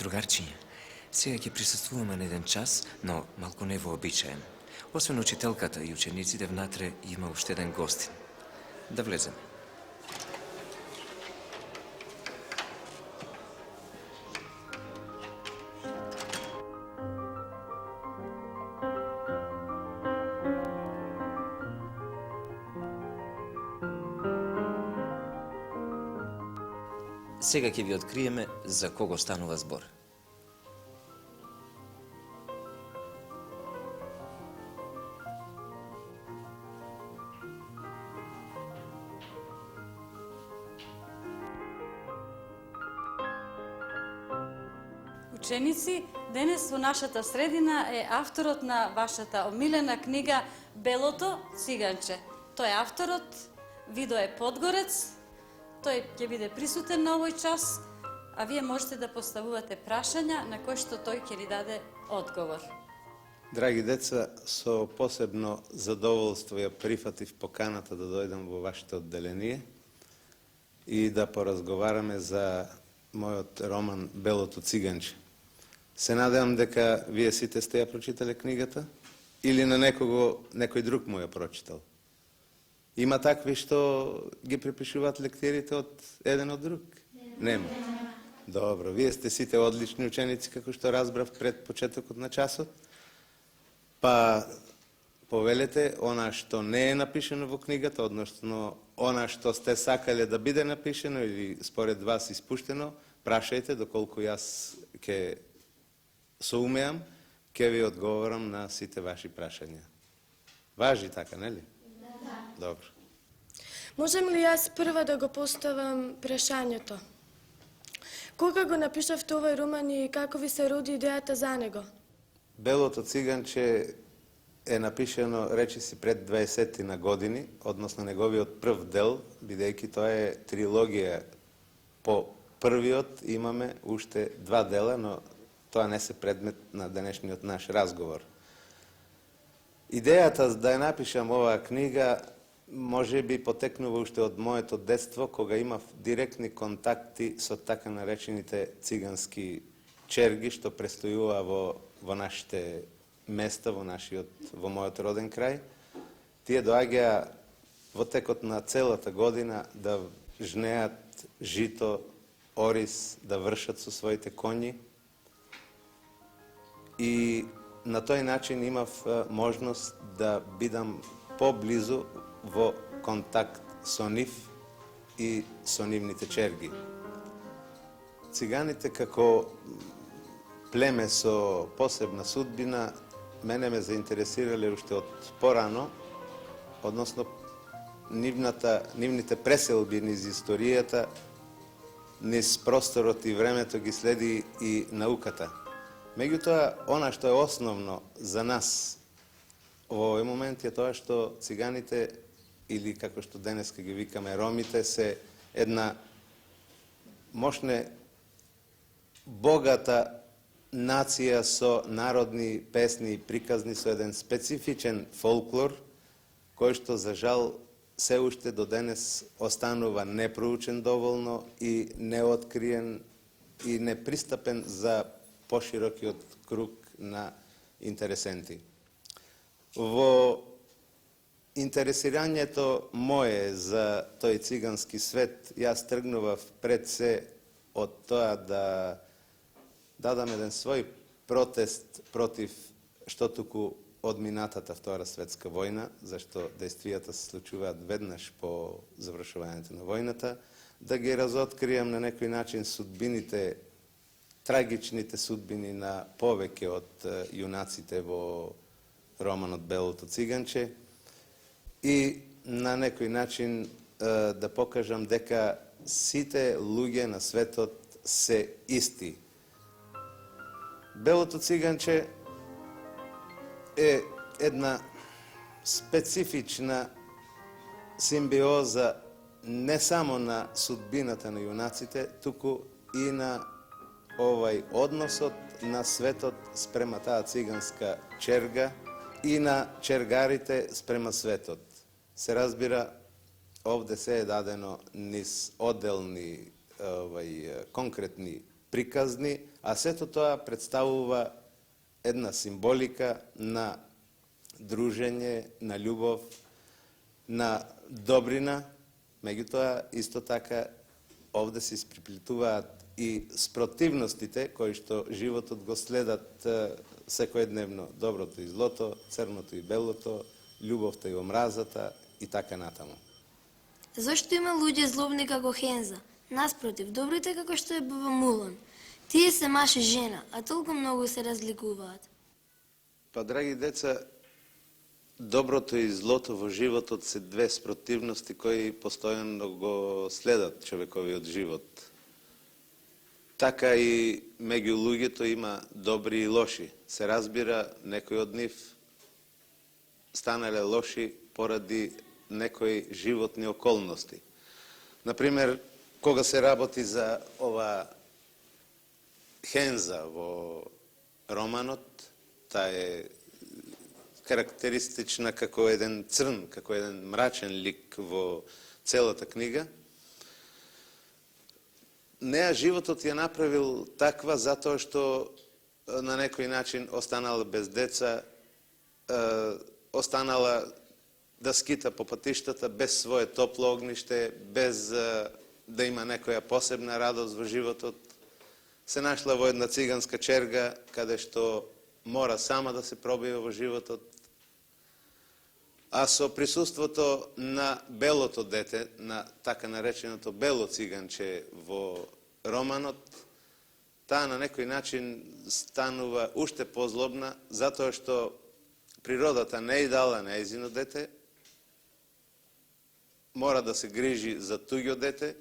Другарчиња, сега ќе присуствуваме на еден час, но малку невообичаен. Освен учителката и учениците внатре има уште еден гостин. Да влеземе. Сега ќе ви откриеме за кого станува збор. Ученици, денес во нашата средина е авторот на вашата омилена книга Белото циганче. Тој е авторот, Видо е Подгорец. Тој ќе биде присутен на овој час, а вие можете да поставувате прашања на кои што тој ќе ни даде одговор. Драги деца, со посебно задоволство ја прифатив поканата да дојдам во вашето одделение и да поразговараме за мојот роман Белото циганче. Се надевам дека вие сите сте ја прочитале книгата или на некој друг му ја прочитал. Има такви што ги препишуваат лектирите од еден од друг? Нема. Добро, вие сте сите одлични ученици, како што разбрав пред почетокот на часот. Па повелете она што не е напишено во книгата, односно она што сте сакале да биде напишено или според вас испуштено, прашајте доколку јас ќе соумеам, ќе ви одговорам на сите ваши прашања. Важи така, нели? Добро. Можем ли јас прва да го поставам прашањето? Кога го напишавте овој роман и како ви се роди идејата за него? Белото циганче е напишено, речиси, пред 20 на години, односно неговиот прв дел, бидејќи тоа е трилогија. По првиот имаме уште два дела, но тоа не се предмет на денешниот наш разговор. Идејата да ја напишам оваа книга може би потекнува уште од моето детство, кога имав директни контакти со така наречените цигански черги, што престојува во нашите места, во мојот роден крај. Тие доаѓаа во текот на целата година да жнеат жито, ориз, да вршат со своите коњи. И на тој начин имав можност да бидам поблизу во контакт со нив и со нивните черги. Циганите како племе со посебна судбина мене ме заинтересирале уште од порано, односно нивните преселби низ историјата, низ просторот и времето ги следи и науката. Меѓутоа, она што е основно за нас во овој момент е тоа што циганите, или како што денеска ги викаме ромите, се една мощна, богата нација со народни песни и приказни, со еден специфичен фолклор, кој што за жал се уште до денес останува непроучен доволно и неоткриен и непристапен за поширокиот круг на интересенти. Во интересирањето мое за тој цигански свет, јас тргнував пред се од тоа да дадам еден свој протест против што туку одминатата Втора светска војна, зашто действијата се случуваат веднаш по завршувањето на војната, да ги разоткријам на некој начин судбините, трагичните судбини на повеќе од јунаците во романот Белото циганче и на некој начин да покажам дека сите луѓе на светот се исти. Белото циганче е една специфична симбиоза не само на судбината на јунаците, туку и на овај односот на светот спрема таа циганска черга и на чергарите спрема светот. Се разбира, овде се е дадено низ одделни конкретни приказни, а сето тоа представува една символика на дружење, на љубов, на добрина. Меѓутоа, исто така, овде се исприплетуваат и спротивностите кои што животот го следат секојдневно, доброто и злото, црното и белото, љубовта и омразата и така натаму. Зошто има луѓе злобни како Хенза? Наспротив, добрите како што е баба Мулон. Тие се маж и жена, а толку многу се разликуваат. Па, драги деца, доброто и злото во животот се две спротивности кои постојано го следат човековиот живот. Така и меѓу луѓето има добри и лоши. Се разбира, некои од нив станале лоши поради некои животни околности. Например, кога се работи за ова Хенза во романот, таа е карактеристична како еден црн, како еден мрачен лик во целата книга. Неа животот ја направил таква затоа што на некој начин останала без деца, останала да скита по патиштата без свое топло огниште, без да има некоја посебна радост во животот. Се нашла во една циганска черга, каде што мора сама да се пробива во животот. А со присуството на белото дете, на така нареченото бело циганче во романот, таа на некој начин станува уште позлобна, затоа што природата не е дала нејзино дете, мора да се грижи за туѓо дете,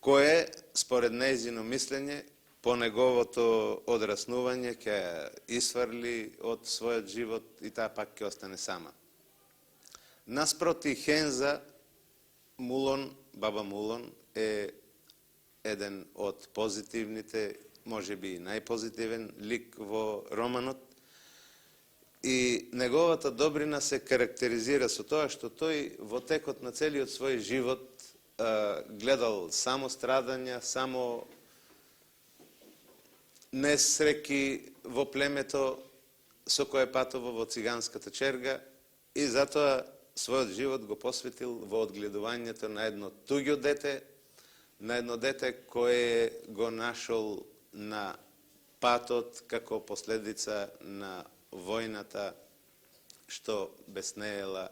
кое, според нејзино мислење, по неговото одраснување ќе ја исфрли од својот живот и таа пак ќе остане сама. Наспроти Хенза, Мулон, баба Мулон е еден од позитивните, можеби и најпозитивен лик во романот, и неговата добрина се карактеризира со тоа што тој во текот на целиот свој живот гледал само страдања, само несреки во племето со кое патува во циганската черга и затоа својот живот го посветил во одгледувањето на едно туѓо дете, на едно дете кое го нашол на патот како последица на војната што беснеела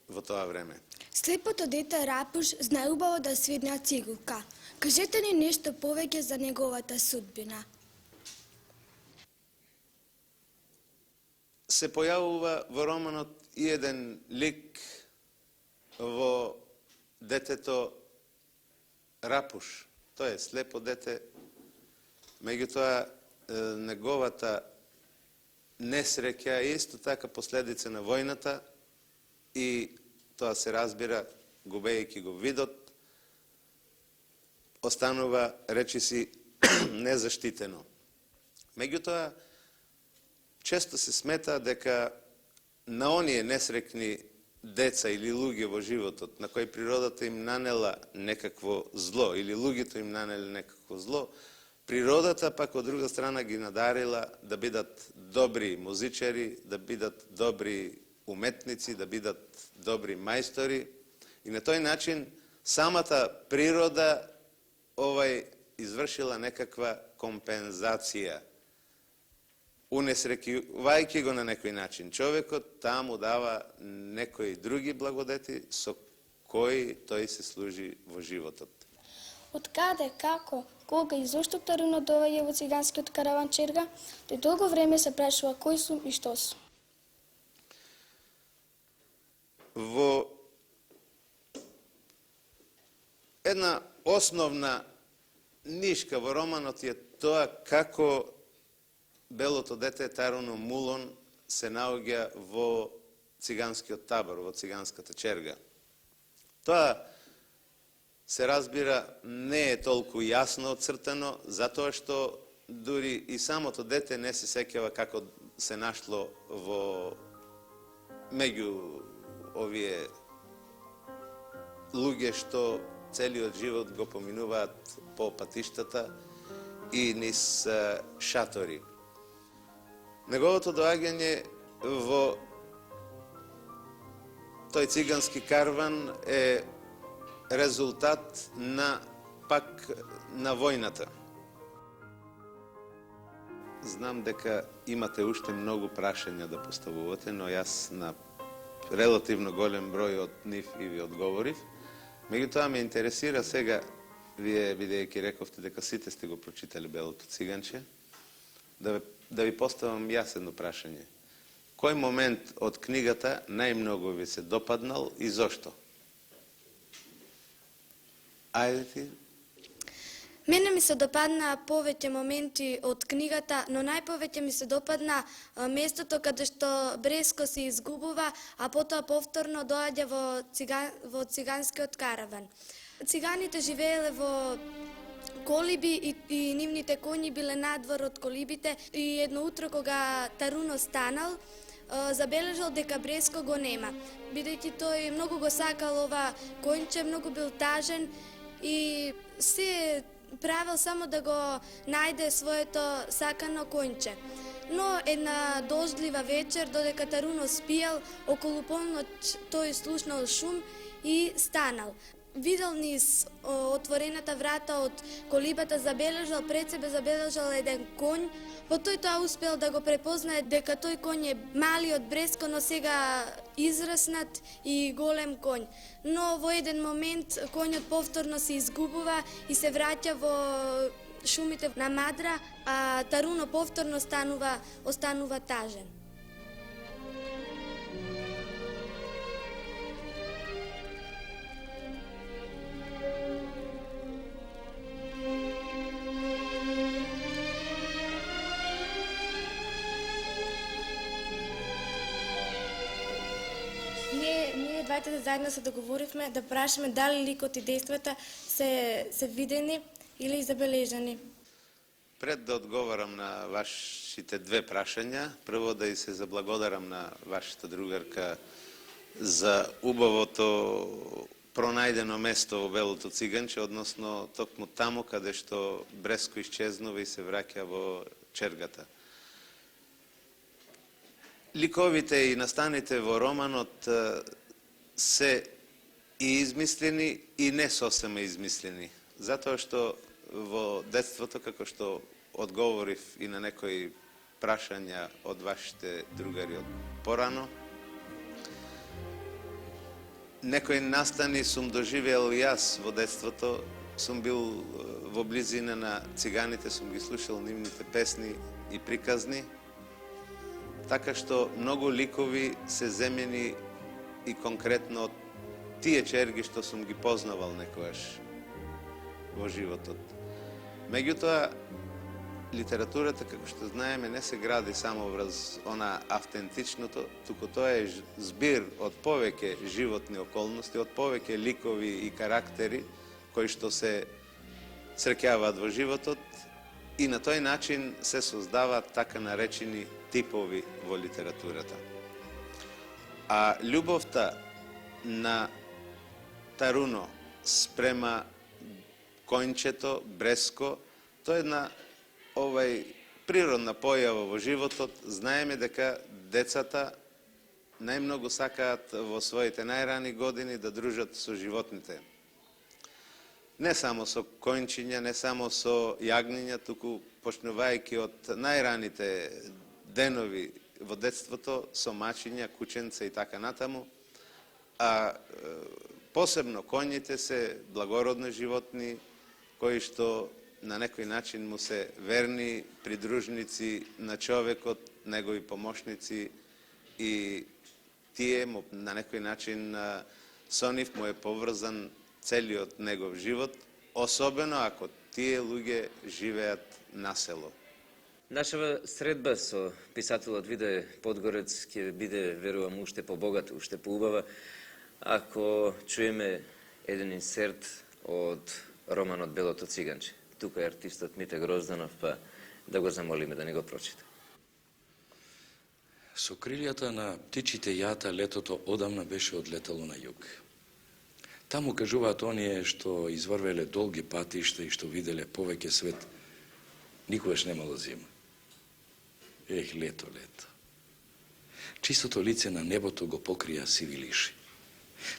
во тоа време. Слепото дете Рапуш знае убаво да свирне цигулка. Кажете ни нешто повеќе за неговата судбина. Се појавува во романот и еден лик во детето Рапуш. Тој е слепо дете, меѓутоа неговата несреќа е исто така последица на војната и тоа се разбира, губејќи го видот, останува, речиси, незаштитено. Меѓутоа, често се смета дека на оние несрекни деца или луѓе во животот, на кои природата им нанела некакво зло, или луѓето им нанеле некакво зло, природата пак од друга страна ги надарила да бидат добри музичари, да бидат добри уметници, да бидат добри мајстори. И на тој начин самата природа извршила некаква компензација. Унесреќувајќи го на некој начин човекот, таа му дава некои други благодети со кои тој се служи во животот. Од каде, како, кога и зошто Таруно доаѓа во циганскиот караван черга, тој долго време се прашува кој сум и што сум. Во една основна нишка во романот е тоа како белото дете Таруно Мулон се наоѓа во циганскиот табор, во циганската черга. Тоа се разбира не е толку јасно оцртано, затоа што дури и самото дете не се сеќава како се нашло во меѓу овие луѓе што целиот живот го поминуваат по патиштата и низ шатори. Неговото доаѓање во тој цигански карван е резултат на војната. Знам дека имате уште многу прашања да поставувате, но јас на релативно голем број од нив и ви одговорив. Меѓутоа ме интересира сега, вие бидејќи рековте дека сите сте го прочитали Белото циганче, да ви поставам јас едно прашање. Кој момент од книгата најмногу ви се допаднал и зошто? Ајде ти. Мене ми се допадна повеќе моменти од книгата, но најповеќе ми се допадна местото каде што Бреско се изгубува, а потоа повторно доаѓа во циганскиот караван. Циганите живееле во колиби и нивните коњи биле надвор од колибите и едно утро кога Таруно станал, забележал дека Бреско го нема. Бидејќи тој многу го сакал ова конјче, многу бил тажен и се правил само да го најде своето сакано конјче. Но една дождлива вечер, додека Таруно спиел, околу полноќ тој слушнал шум и станал. Видел низ отворената врата од колибата, забележал пред себе еден конј. По тој тоа успел да го препознае дека тој конј е малиот Бреско, но сега израснат и голем конј. Но во еден момент конјот повторно се изгубува и се враќа во шумите на Мадра, а Таруно повторно останува тажен. Ние двајте заедно се договоривме да прашаме дали ликот и действата се видени или забележани. Пред да одговорам на вашите две прашања, прво да и се заблагодарам на вашата другарка за убавото пронајдено место во Белото циганче, односно токму таму каде што Бреско исчезнува и се враќа во чергата. Ликовите и настаните во романот се и измислени и не сосема измислени, затоа што во детството, како што одговорив и на некои прашања од вашите другари од порано, некои настани сум доживеал и јас во детството, сум бил во близина на циганите, сум ги слушал нивните песни и приказни, така што многу ликови се земени и конкретно од тие черги што сум ги познавал некојаш во животот. Меѓутоа, литературата, како што знаеме, не се гради само врз она автентичното, туку тоа е збир од повеќе животни околности, од повеќе ликови и карактери кои што се среќаваат во животот и на тој начин се создаваат така наречени типови во литературата. А љубовта на Таруно спрема конјчето, Бреско, тоа е една природна појава во животот. Знаеме дека децата најмногу сакаат во своите најрани години да дружат со животните. Не само со конјчиња, не само со јагниња, туку почнувајќи од најраните денови во детството со мачиња, кученца и така натаму, а посебно конјите се благородни животни кои што на некој начин му се верни придружници на човекот, негови помошници и тие на некој начин со нив му е поврзан целиот негов живот, особено ако тие луѓе живеат на село. Нашава средба со писателот Видое Подгорец ќе биде, верувам, уште побогата, уште поубава, ако чуеме еден инсерт од романот Белото циганче. Тука е артистот Мите Грозданов, па да го замолиме да ни го прочита. Со крилјата на птичите јата летото одамна беше одлетало на југ. Таму кажуваат оние што изврвеле долги патишта и што виделе повеќе свет, никогаш немало зима. Лето. Чистото лице на небото го покрија сиви лиши.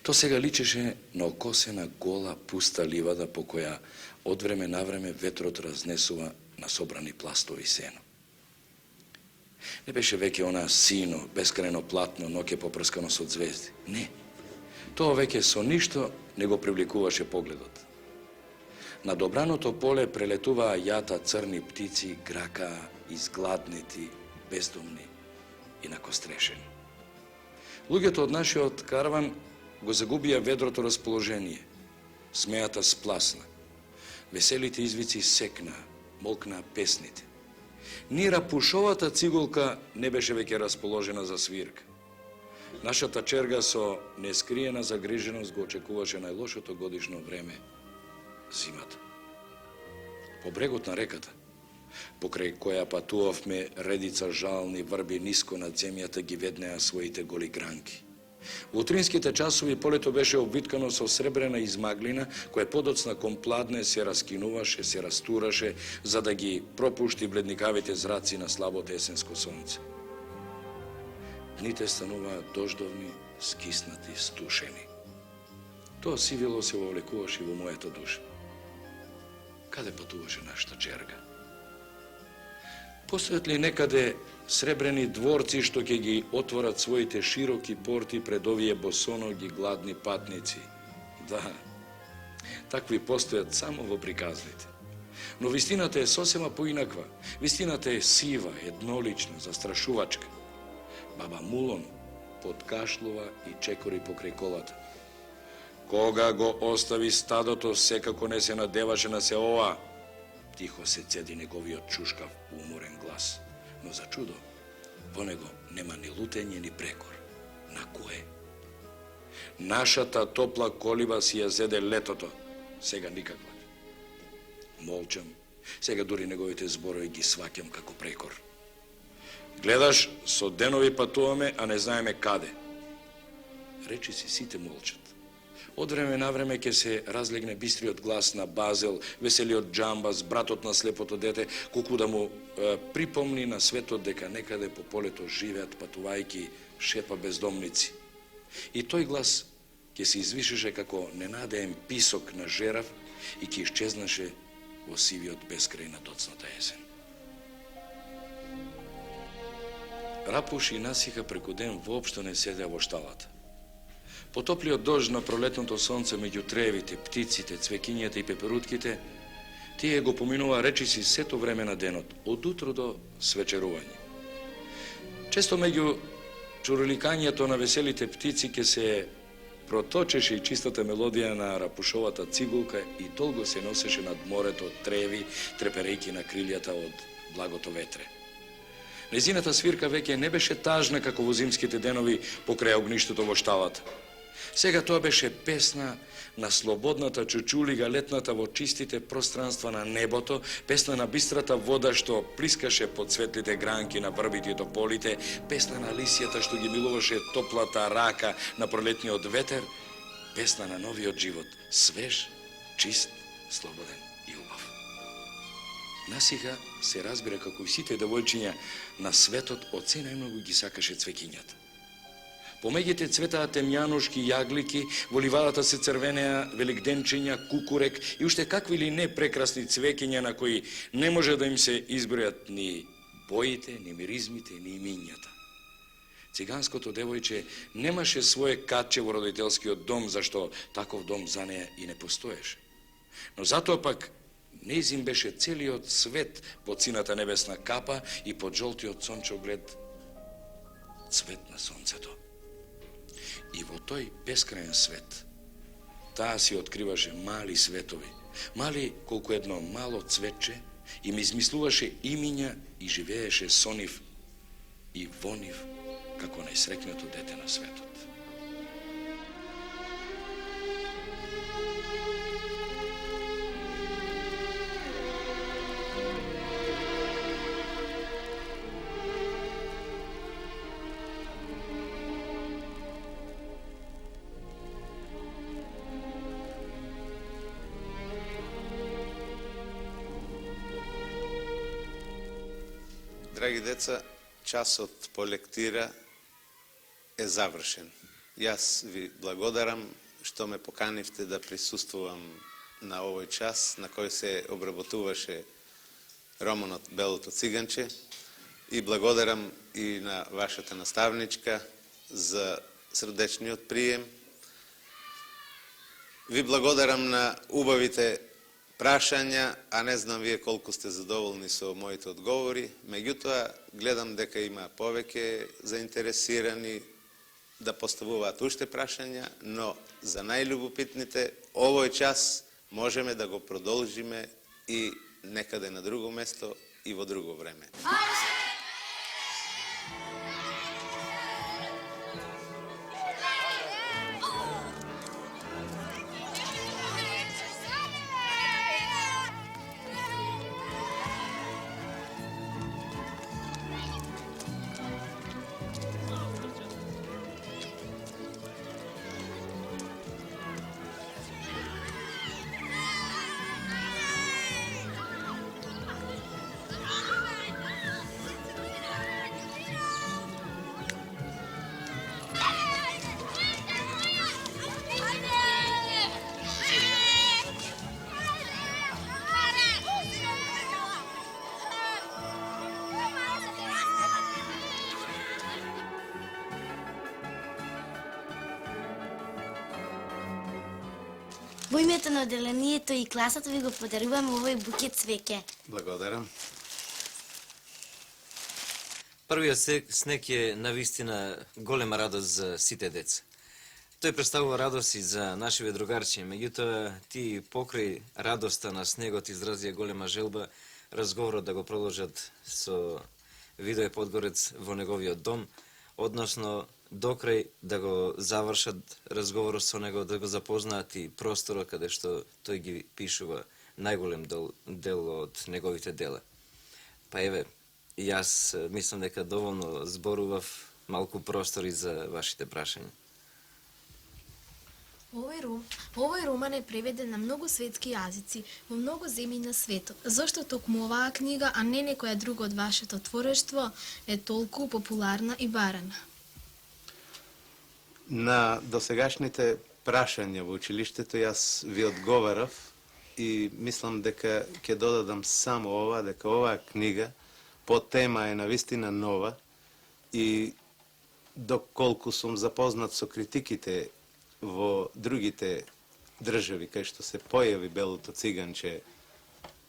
То сега личеше на окосена, гола, пуста ливада по која од време на време ветрот разнесува на собрани пластови сено. Не беше веќе она сино, бескрајно платно, ноќе попрскано со звезди. Не. Тоа веќе со ништо не го привлекуваше погледот. На добраното поле прелетуваа јата црни птици, гракаа, изгладнети, бездомни и накострешени. Луѓето од нашиот караван го загубија ведрото расположение. Смејата спласна. Веселите извици секна, молкнаа песните. Ни рапушовата цигулка не беше веќе расположена за свирка. Нашата черга со нескриена загриженост го очекуваше најлошото годишно време — зимата. По брегот на реката, покрај која патувавме, редица жални врби ниско над земјата ги веднеа своите голи гранки. Во утринските часови полето беше обвиткано со сребрена измаглина, која подоцна кон пладне се раскинуваше, се растураше, за да ги пропушти бледникавите зраци на слабото есенско сонце. Дните стануваа дождовни, скиснати, стушени. Тоа сивило се вовлекуваше во мојата душа. Каде патуваше нашата черга? Постојат ли некаде сребрени дворци што ќе ги отворат своите широки порти пред овие босоноги гладни патници? Да, такви постојат само во приказните. Но вистината е сосема поинаква. Вистината е сива, еднолична, застрашувачка. Баба Мулон подкашлува и чекори покрај колата. Кога го остави стадото, секако не се надеваше на се ова. Тихо се цеди неговиот чушкав, уморен глас. Но за чудо, во него нема ни лутење, ни прекор. На кое? Нашата топла колиба си ја зеде летото, сега никаква. Молчам, сега дури неговите зборови ги сваќам како прекор. Гледаш, со денови патуваме, а не знаеме каде. Речи си, сите молчат. Од време на време ќе се разлегне бистриот глас на Базел, веселиот Джамбас, братот на слепото дете, колку да му припомни на светот дека некаде по полето живеат патувајки шепа бездомници. И тој глас ќе се извишеше како ненадеен писок на жерав и ќе исчезнаше во сивиот бескрај на доцната есен. Рапуш и насиха преку ден воопшто не седеа во шталата. Потоплиот дожд на пролетното сонце меѓу тревите, птиците, цвекињата и пеперутките, тие го поминува речиси сето време на денот, од утро до свечерување. Често меѓу чуруликањето на веселите птици ке се проточеше и чистата мелодија на рапушовата цигулка и долго се носеше над морето од треви, треперејки на крилјата од благото ветре. Незината свирка веќе не беше тажна како во зимските денови покрај огништето во шталата. Сега тоа беше песна на слободната чучулига летната во чистите пространства на небото, песна на бистрата вода што плискаше под светлите гранки на врбите и тополите, песна на лисијата што ги милуваше топлата рака на пролетниот ветер, песна на новиот живот, свеж, чист, слободен и убав. Насиха се разбира како и сите девојчиња на светот од се најмногу ги сакаше цвекињата. Помеѓите цветаа темјанушки, јаглики, во ливадата се црвенеа великденчиња, кукурек и уште какви ли не прекрасни цвекиња на кои не може да им се избројат ни боите, ни миризмите, ни имињата. Циганското девојче немаше свое катче во родителскиот дом, зашто таков дом за неја и не постоеше. Но затоа пак нејзин беше целиот свет под сината небесна капа и под жолтиот сончоглед цвет на сонцето. И во тој бескрајен свет, таа си откриваше мали светови, мали колку едно мало цветче, им измислуваше имиња и живееше со нив и во нив како најсрекнато дете на светот. Драги деца, часот по лектира е завршен. Јас ви благодарам што ме поканивте да присуствувам на овој час на кој се обработуваше романот Белото циганче и благодарам и на вашата наставничка за срдечниот прием. Ви благодарам на убавите прашања, а не знам вие колку сте задоволни со моите одговори. Меѓутоа, гледам дека има повеќе заинтересирани да поставуваат уште прашања, но за најлюбопитните овој час можеме да го продолжиме и некаде на друго место и во друго време. Во името на одделението и класата ви го подаруваме овој букет цвеќе. Благодарам. Првиот снег е навистина голема радост за сите деца. Тој представува радост и за нашиве другарчиња, меѓутоа ти покрај радоста на снегот изразија голема желба разговорот да го продолжат со Видое Подгорец во неговиот дом, односно докрај да го завршат разговорот со него, да го запознаат и просторот каде што тој ги пишува најголем дел од неговите дела. Па еве, јас мислам дека доволно зборував, малку простори за вашите прашања. Овој роман е преведен на многу светски јазици во многу земји на светот. Зошто токму оваа книга, а не некоја друга од вашето творештво, е толку популарна и барана? На досегашните прашања во училиштето јас ви одговарав и мислам дека ќе додадам само ова, дека оваа книга по тема е навистина нова и доколку сум запознат со критиките во другите држави кај што се појави Белото циганче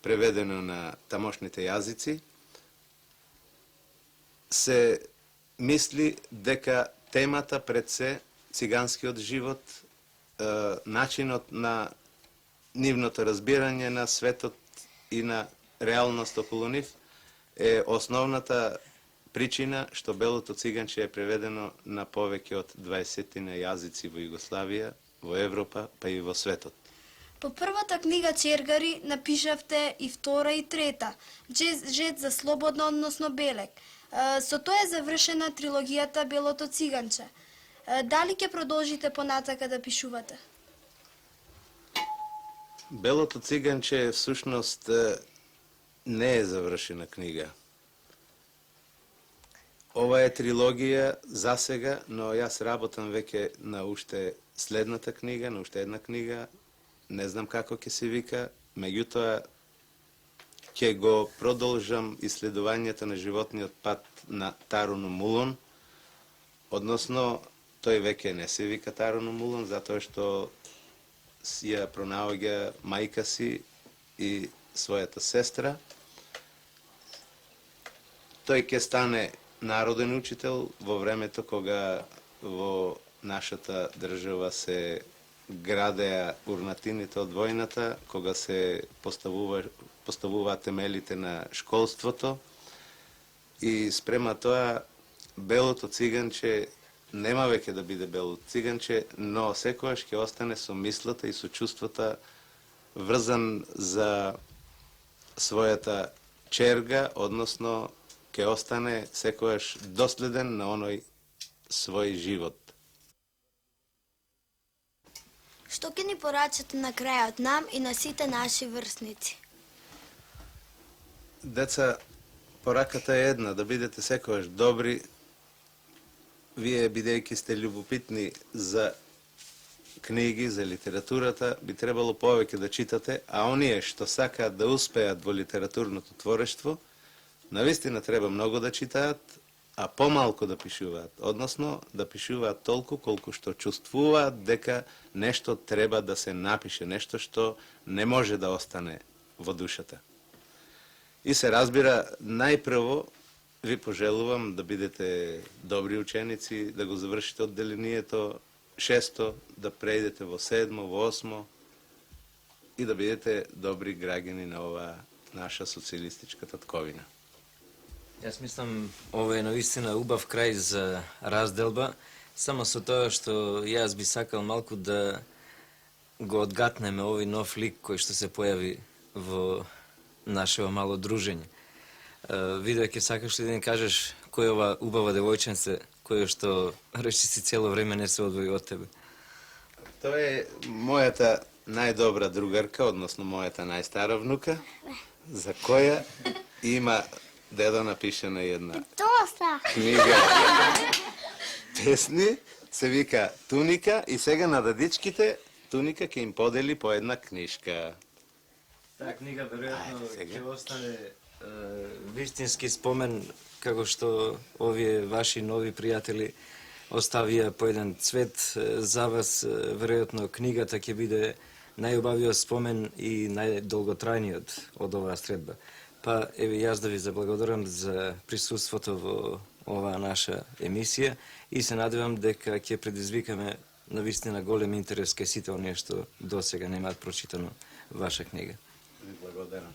преведено на тамошните јазици, се мисли дека темата пред се циганскиот живот, начинот на нивното разбирање на светот и на реалност околу нив е основната причина што Белото циганче е преведено на повеќе од 20 јазици во Југославија, во Европа, па и во светот. По првата книга Чергари напишавте и втора и трета, Жет за слободно, односно Белек. Со тоа е завршена трилогијата Белото циганче. Дали ќе продолжите понатака да пишувате? Белото циганче всушност не е завршена книга. Ова е трилогија за сега, но јас работам веќе на уште следната книга, на уште една книга. Не знам како ќе се вика, меѓутоа ќе го продолжам исследувањето на животниот пат на Таруну Мулон, односно тој веќе не се вика Таруну Мулон, затоа што ја пронаоѓа мајка си и својата сестра. Тој ќе стане народен учител во времето кога во нашата држава се градеа урнатините од војната, кога се поставува темелите на школството и спрема тоа Белото циганче нема веќе да биде Бело циганче, но секогаш ќе остане со мислата и со чувствата врзан за својата черга, односно ќе остане секогаш доследен на оној свој живот. Што ќе ни порачате на крајот нам и на сите наши врсници? Деца, пораката е една, да бидете секогаш добри. Вие, бидејќи сте љубопитни за книги, за литературата, би требало повеќе да читате, а оние што сакаат да успеат во литературното творештво, навистина треба многу да читаат, а помалку да пишуваат. Односно, да пишуваат толку колку што чувствуваат дека нешто треба да се напише, нешто што не може да остане во душата. И се разбира, најпрво ви пожелувам да бидете добри ученици, да го завршите одделението 6, да преидете во 7, во 8 и да бидете добри граѓани на оваа наша социјалистичка татковина. Јас мислам, ова е навистина убав крај за разделба, само со тоа што јас би сакал малку да го одгатнеме овој нов лик кој што се појави во нашето мало дружење. Видео ќе сакаш ли да ни кажеш кој е ова убава девојченце која што речи си цело време не се одвои од тебе? Тоа е мојата најдобра другарка, односно мојата најстара внука, за која има дедо напишена една книга песни, се вика Туника, и сега на дадичките Туника ќе им подели по една книжка. Таа книга веројатно ќе остане вистински спомен, како што овие ваши нови пријатели оставија по еден цвет за вас. Веројатно книгата ќе биде најубавиот спомен и најдолготрајниот од оваа средба. Па еве јас да ви заблагодарам за присуството во оваа наша емисија и се надевам дека ќе предизвикаме навистина голем интерес кај сите оние што досега немаат прочитано ваша книга. Ви благодарам.